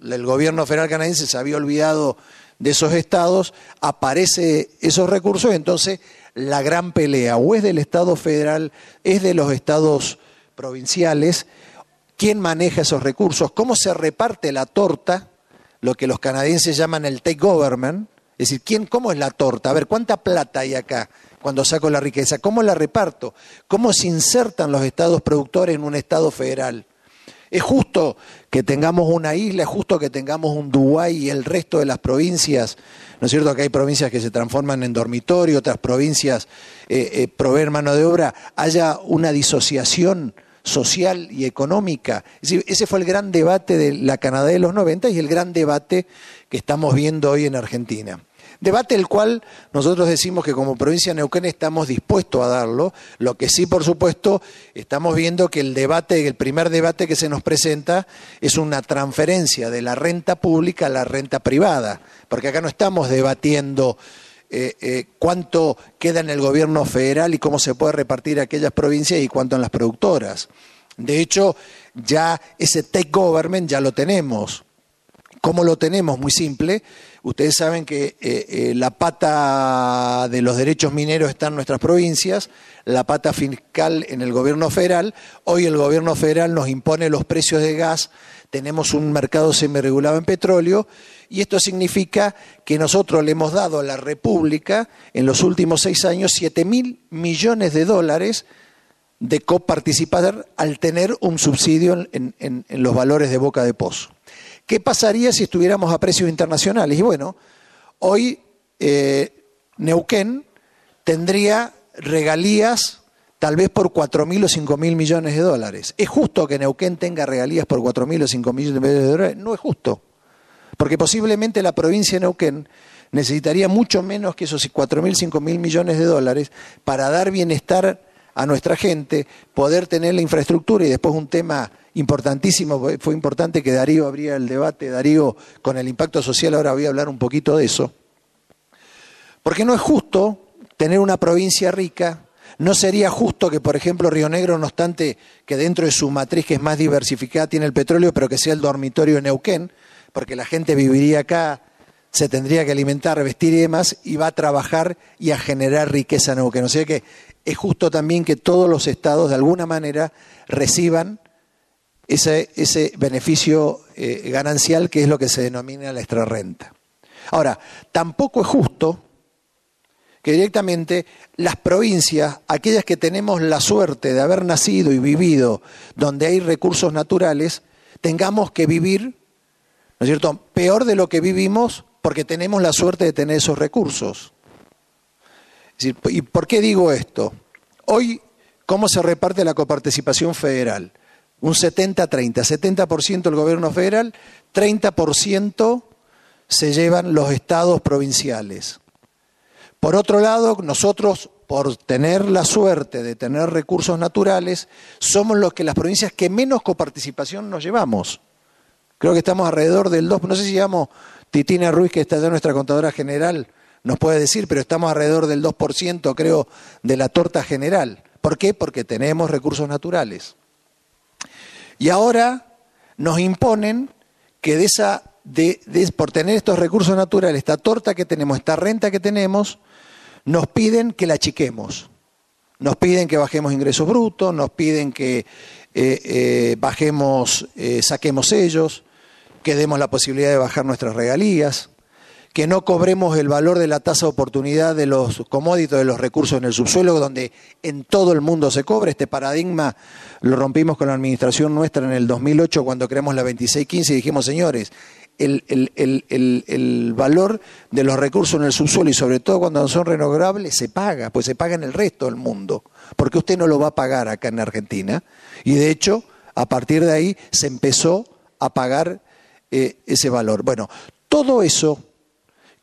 El gobierno federal canadiense se había olvidado de esos estados, aparecen esos recursos, entonces la gran pelea o es del Estado federal, es de los estados provinciales. ¿Quién maneja esos recursos? ¿Cómo se reparte la torta? Lo que los canadienses llaman el take government. Es decir, ¿cómo es la torta? A ver, ¿cuánta plata hay acá cuando saco la riqueza? ¿Cómo la reparto? ¿Cómo se insertan los estados productores en un estado federal? ¿Es justo que tengamos una isla? ¿Es justo que tengamos un Dubái y el resto de las provincias? ¿No es cierto que hay provincias que se transforman en dormitorio, otras provincias proveen mano de obra? ¿Haya una disociación social y económica? Es decir, ese fue el gran debate de la Canadá de los 90 y el gran debate que estamos viendo hoy en Argentina. Debate el cual nosotros decimos que como provincia de Neuquén estamos dispuestos a darlo, lo que sí, por supuesto, estamos viendo que el primer debate que se nos presenta es una transferencia de la renta pública a la renta privada, porque acá no estamos debatiendo cuánto queda en el gobierno federal y cómo se puede repartir a aquellas provincias y cuánto en las productoras. De hecho, ya ese take government ya lo tenemos. ¿Cómo lo tenemos? Muy simple. Ustedes saben que la pata de los derechos mineros está en nuestras provincias, la pata fiscal en el gobierno federal. Hoy el gobierno federal nos impone los precios de gas, tenemos un mercado semiregulado en petróleo y esto significa que nosotros le hemos dado a la República en los últimos 6 años 7.000 millones de dólares de coparticipar al tener un subsidio en los valores de boca de pozo. ¿Qué pasaría si estuviéramos a precios internacionales? Y bueno, hoy Neuquén tendría regalías tal vez por 4.000 o 5.000 millones de dólares. ¿Es justo que Neuquén tenga regalías por 4.000 o 5.000 millones de dólares? No es justo, porque posiblemente la provincia de Neuquén necesitaría mucho menos que esos 4.000, 5.000 millones de dólares para dar bienestar a nuestra gente, poder tener la infraestructura y después un tema importantísimo, fue importante que Darío abría el debate, Darío con el impacto social, ahora voy a hablar un poquito de eso, porque no es justo tener una provincia rica, no sería justo que, por ejemplo, Río Negro, no obstante que dentro de su matriz que es más diversificada tiene el petróleo, pero que sea el dormitorio de Neuquén, porque la gente viviría acá, se tendría que alimentar, vestir y demás, y va a trabajar y a generar riqueza en Neuquén. O sea que es justo también que todos los estados de alguna manera reciban ese beneficio ganancial que es lo que se denomina la extrarrenta. Ahora, tampoco es justo que directamente las provincias, aquellas que tenemos la suerte de haber nacido y vivido donde hay recursos naturales, tengamos que vivir, ¿no es cierto?, peor de lo que vivimos porque tenemos la suerte de tener esos recursos. Es decir, ¿y por qué digo esto? Hoy, ¿cómo se reparte la coparticipación federal? Un 70-30, 70% el gobierno federal, 30% se llevan los estados provinciales. Por otro lado, nosotros, por tener la suerte de tener recursos naturales, somos las provincias que menos coparticipación nos llevamos. Creo que estamos alrededor del 2%, no sé si llamo Titina Ruiz, que está ya nuestra contadora general, nos puede decir, pero estamos alrededor del 2%, creo, de la torta general. ¿Por qué? Porque tenemos recursos naturales. Y ahora nos imponen que por tener estos recursos naturales, esta torta que tenemos, esta renta que tenemos, nos piden que la achiquemos. Nos piden que bajemos ingresos brutos, nos piden que saquemos sellos, que demos la posibilidad de bajar nuestras regalías, que no cobremos el valor de la tasa de oportunidad de los commodities, de los recursos en el subsuelo, donde en todo el mundo se cobra. Este paradigma lo rompimos con la administración nuestra en el 2008 cuando creamos la 2615 y dijimos, señores, el valor de los recursos en el subsuelo y sobre todo cuando son renovables se paga, pues se paga en el resto del mundo, porque usted no lo va a pagar acá en Argentina. Y de hecho, a partir de ahí se empezó a pagar ese valor. Bueno, todo eso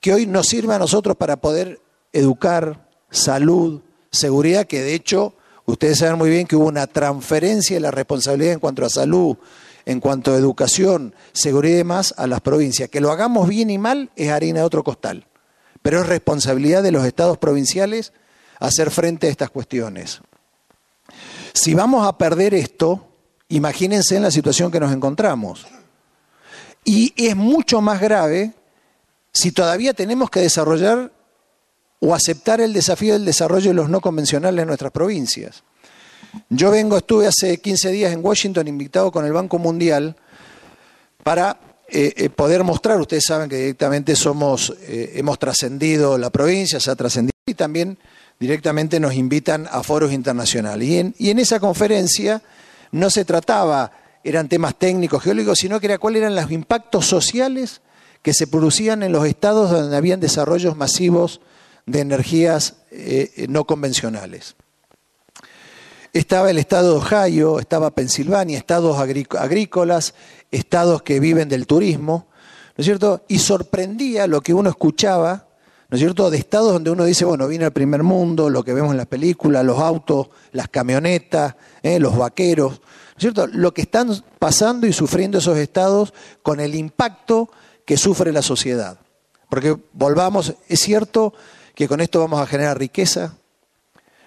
que hoy nos sirve a nosotros para poder educar, salud, seguridad, que de hecho ustedes saben muy bien que hubo una transferencia de la responsabilidad en cuanto a salud, en cuanto a educación, seguridad y demás a las provincias. Que lo hagamos bien y mal es harina de otro costal, pero es responsabilidad de los estados provinciales hacer frente a estas cuestiones. Si vamos a perder esto, imagínense en la situación que nos encontramos. Y es mucho más grave si todavía tenemos que desarrollar o aceptar el desafío del desarrollo de los no convencionales en nuestras provincias. Estuve hace 15 días en Washington invitado con el Banco Mundial para poder mostrar, ustedes saben que directamente hemos trascendido la provincia, se ha trascendido y también directamente nos invitan a foros internacionales. Y en esa conferencia no se trataba, eran temas técnicos, geológicos, sino que era cuáles eran los impactos sociales que se producían en los estados donde habían desarrollos masivos de energías no convencionales. Estaba el estado de Ohio, estaba Pensilvania, estados agrícolas, estados que viven del turismo, ¿no es cierto? Y sorprendía lo que uno escuchaba, ¿no es cierto?, de estados donde uno dice, bueno, viene el primer mundo, lo que vemos en las películas, los autos, las camionetas, los vaqueros, ¿no es cierto?, lo que están pasando y sufriendo esos estados con el impacto que sufre la sociedad. Porque volvamos, es cierto que con esto vamos a generar riqueza,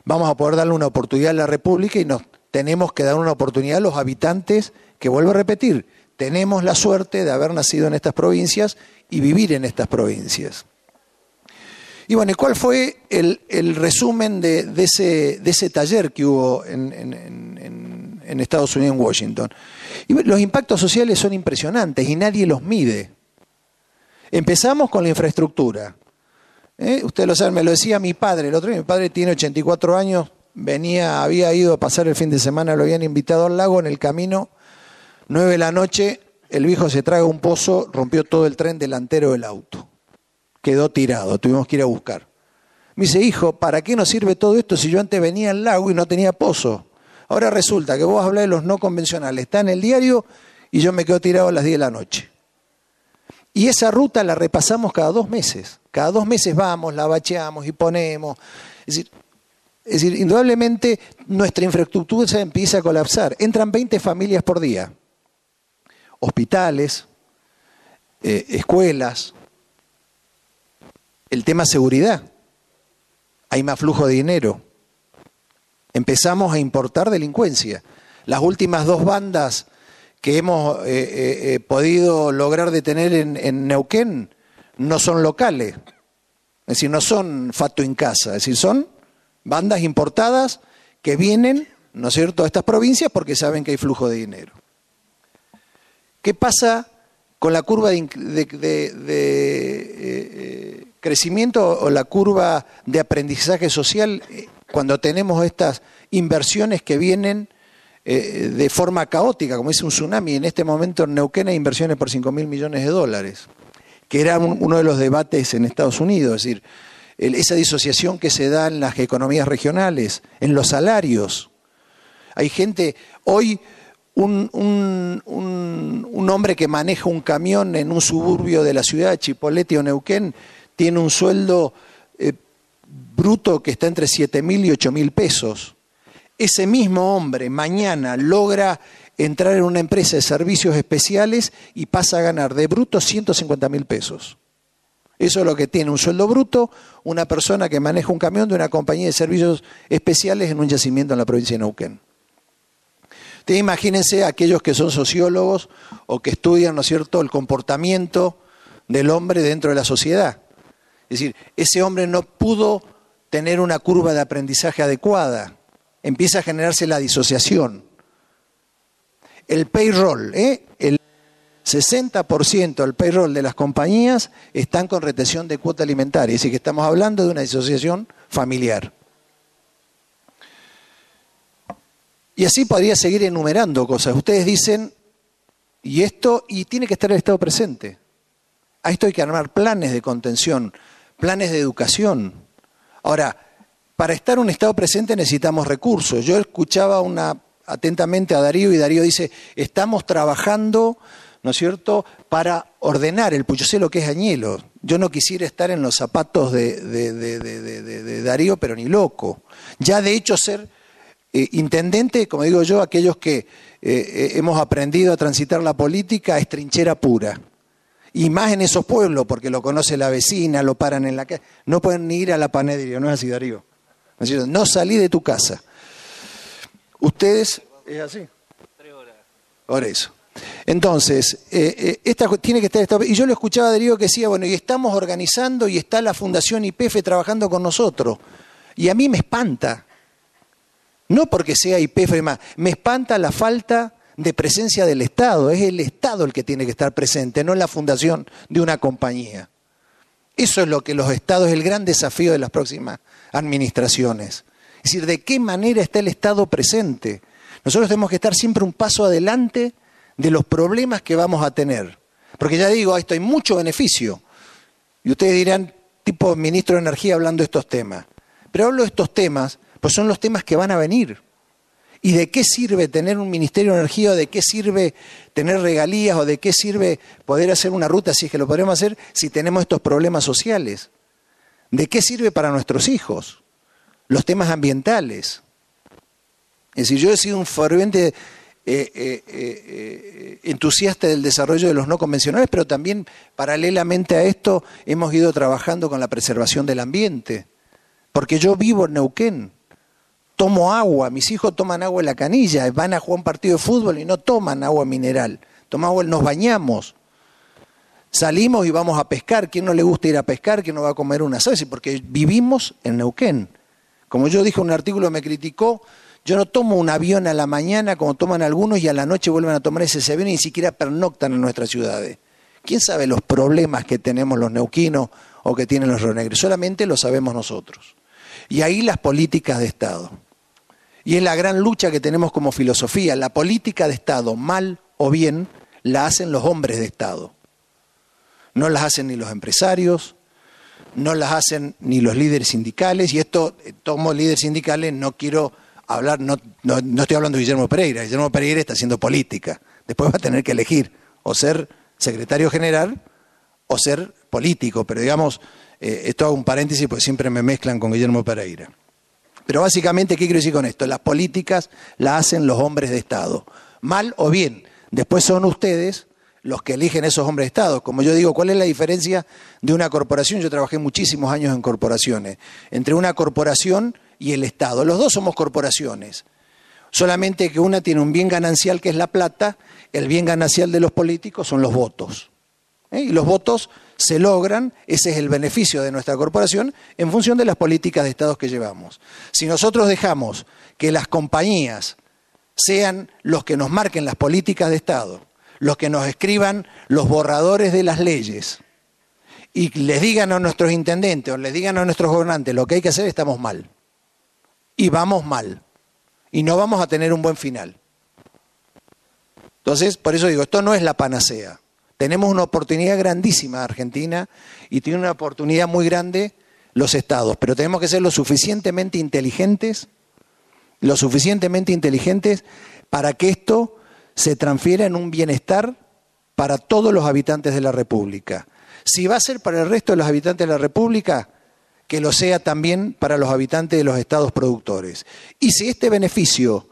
vamos a poder darle una oportunidad a la República y nos tenemos que dar una oportunidad a los habitantes que, vuelvo a repetir, tenemos la suerte de haber nacido en estas provincias y vivir en estas provincias. Y bueno, ¿y cuál fue el resumen de ese taller que hubo en Estados Unidos, en Washington? Y los impactos sociales son impresionantes y nadie los mide. Empezamos con la infraestructura. Ustedes lo saben, me lo decía mi padre el otro día. Mi padre tiene 84 años, había ido a pasar el fin de semana, lo habían invitado al lago, en el camino, 9 de la noche, el viejo se traga un pozo, rompió todo el tren delantero del auto. Quedó tirado, tuvimos que ir a buscar. Me dice, hijo, ¿para qué nos sirve todo esto si yo antes venía al lago y no tenía pozo? Ahora resulta que vos hablás de los no convencionales, está en el diario y yo me quedo tirado a las 10 de la noche. Y esa ruta la repasamos cada 2 meses. Cada 2 meses vamos, la bacheamos y ponemos. Es decir, indudablemente nuestra infraestructura se empieza a colapsar. Entran 20 familias por día. Hospitales, escuelas. El tema seguridad. Hay más flujo de dinero. Empezamos a importar delincuencia. Las últimas 2 bandas que hemos podido lograr detener en Neuquén no son locales, es decir, no son fato en casa, es decir, son bandas importadas que vienen, ¿no es cierto?, a estas provincias porque saben que hay flujo de dinero. ¿Qué pasa con la curva crecimiento o la curva de aprendizaje social cuando tenemos estas inversiones que vienen de forma caótica, como dice un tsunami. En este momento en Neuquén hay inversiones por 5.000 millones de dólares, que era uno de los debates en Estados Unidos, es decir, esa disociación que se da en las economías regionales, en los salarios. Hay gente, hoy un hombre que maneja un camión en un suburbio de la ciudad de Chipoleti o Neuquén tiene un sueldo bruto que está entre 7.000 y 8.000 pesos. Ese mismo hombre mañana logra entrar en una empresa de servicios especiales y pasa a ganar de bruto 150.000 pesos. Eso es lo que tiene un sueldo bruto una persona que maneja un camión de una compañía de servicios especiales en un yacimiento en la provincia de Neuquén. Ustedes imagínense aquellos que son sociólogos o que estudian, ¿no es cierto?, el comportamiento del hombre dentro de la sociedad. Es decir, ese hombre no pudo tener una curva de aprendizaje adecuada. Empieza a generarse la disociación. El payroll, el 60% del payroll de las compañías están con retención de cuota alimentaria. Es decir, que estamos hablando de una disociación familiar. Y así podría seguir enumerando cosas. Ustedes dicen, y tiene que estar el Estado presente. A esto hay que armar planes de contención, planes de educación. Ahora, para estar un Estado presente necesitamos recursos. Yo escuchaba atentamente a Darío y Darío dice, estamos trabajando, ¿no es cierto?, para ordenar el yo sé lo que es Añelo. Yo no quisiera estar en los zapatos de Darío, pero ni loco. Ya de hecho ser intendente, como digo yo, aquellos que hemos aprendido a transitar la política es trinchera pura. Y más en esos pueblos, porque lo conoce la vecina, lo paran en la calle. No pueden ni ir a la panadería, ¿no es así, Darío? No salí de tu casa. Ustedes, ¿es así? 3 horas. Por eso. Entonces, tiene que estar, y yo lo escuchaba a Darío que decía, bueno, y estamos organizando y está la Fundación YPF trabajando con nosotros. Y a mí me espanta. No porque sea YPF, me espanta la falta de presencia del Estado. Es el Estado el que tiene que estar presente, no la fundación de una compañía. Eso es lo que los Estados, es el gran desafío de las próximas administraciones. Es decir, ¿de qué manera está el Estado presente? Nosotros tenemos que estar siempre un paso adelante de los problemas que vamos a tener. Porque ya digo, esto hay mucho beneficio. Y ustedes dirán, tipo ministro de Energía hablando de estos temas. Pero hablo de estos temas, pues son los temas que van a venir. ¿Y de qué sirve tener un Ministerio de Energía, o de qué sirve tener regalías, o de qué sirve poder hacer una ruta, si es que lo podremos hacer, si tenemos estos problemas sociales? ¿De qué sirve para nuestros hijos? Los temas ambientales. Es decir, yo he sido un ferviente entusiasta del desarrollo de los no convencionales, pero también paralelamente a esto hemos ido trabajando con la preservación del ambiente. Porque yo vivo en Neuquén. Tomo agua, mis hijos toman agua en la canilla, van a jugar un partido de fútbol y no toman agua mineral, toman agua, nos bañamos, salimos y vamos a pescar. ¿Quién no le gusta ir a pescar? ¿Quién no va a comer una asado? Porque vivimos en Neuquén. Como yo dije en un artículo, me criticó, yo no tomo un avión a la mañana como toman algunos y a la noche vuelven a tomar ese avión y ni siquiera pernoctan en nuestras ciudades. ¿Quién sabe los problemas que tenemos los neuquinos o que tienen los rionegros? Solamente lo sabemos nosotros. Y ahí las políticas de Estado. Y es la gran lucha que tenemos como filosofía. La política de Estado, mal o bien, la hacen los hombres de Estado. No las hacen ni los empresarios, no las hacen ni los líderes sindicales. Y esto, tomo líderes sindicales, no quiero hablar, no estoy hablando de Guillermo Pereira. Guillermo Pereira está haciendo política. Después va a tener que elegir o ser secretario general o ser político. Pero digamos, esto hago un paréntesis porque siempre me mezclan con Guillermo Pereira. Pero básicamente, ¿qué quiero decir con esto? Las políticas las hacen los hombres de Estado, mal o bien. Después son ustedes los que eligen esos hombres de Estado. Como yo digo, ¿cuál es la diferencia de una corporación? Yo trabajé muchísimos años en corporaciones. Entre una corporación y el Estado. Los dos somos corporaciones. Solamente que una tiene un bien ganancial que es la plata, el bien ganancial de los políticos son los votos. Y los votos se logran, ese es el beneficio de nuestra corporación, en función de las políticas de Estado que llevamos. Si nosotros dejamos que las compañías sean los que nos marquen las políticas de Estado, los que nos escriban los borradores de las leyes, y les digan a nuestros intendentes o les digan a nuestros gobernantes lo que hay que hacer, estamos mal. Y vamos mal. Y no vamos a tener un buen final. Entonces, por eso digo, esto no es la panacea. Tenemos una oportunidad grandísima Argentina y tiene una oportunidad muy grande los estados, pero tenemos que ser lo suficientemente inteligentes para que esto se transfiera en un bienestar para todos los habitantes de la República. Si va a ser para el resto de los habitantes de la República, que lo sea también para los habitantes de los estados productores. Y si este beneficio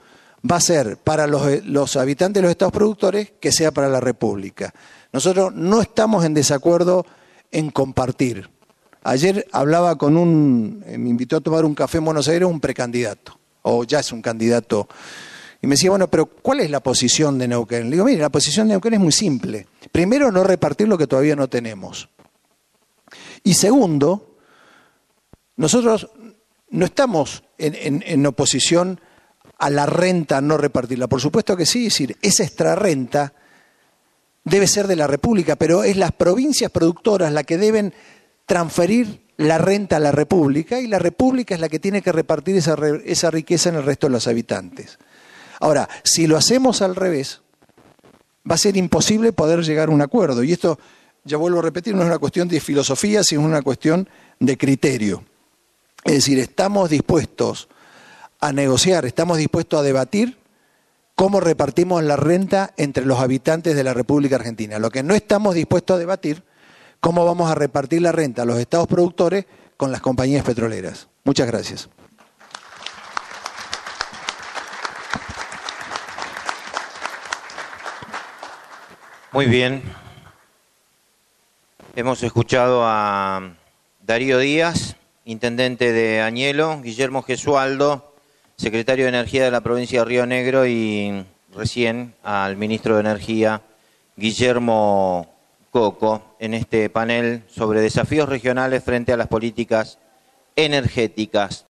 va a ser para los habitantes de los estados productores, que sea para la República. Nosotros no estamos en desacuerdo en compartir. Ayer hablaba me invitó a tomar un café en Buenos Aires un precandidato, o ya es un candidato, y me decía, bueno, pero ¿cuál es la posición de Neuquén? Le digo, mire, la posición de Neuquén es muy simple. Primero, no repartir lo que todavía no tenemos. Y segundo, nosotros no estamos en oposición a la renta, no repartirla. Por supuesto que sí, es decir, esa extrarrenta debe ser de la República, pero es las provincias productoras las que deben transferir la renta a la República y la República es la que tiene que repartir esa riqueza en el resto de los habitantes. Ahora, si lo hacemos al revés, va a ser imposible poder llegar a un acuerdo. Y esto, ya vuelvo a repetir, no es una cuestión de filosofía, sino una cuestión de criterio. Es decir, estamos dispuestos a negociar, estamos dispuestos a debatir cómo repartimos la renta entre los habitantes de la República Argentina. Lo que no estamos dispuestos a debatir, cómo vamos a repartir la renta a los estados productores con las compañías petroleras. Muchas gracias. Muy bien. Hemos escuchado a Darío Díaz, intendente de Añelo, Guillermo Gesualdo, secretario de Energía de la provincia de Río Negro, y recién al ministro de Energía, Guillermo Coco, en este panel sobre desafíos regionales frente a las políticas energéticas.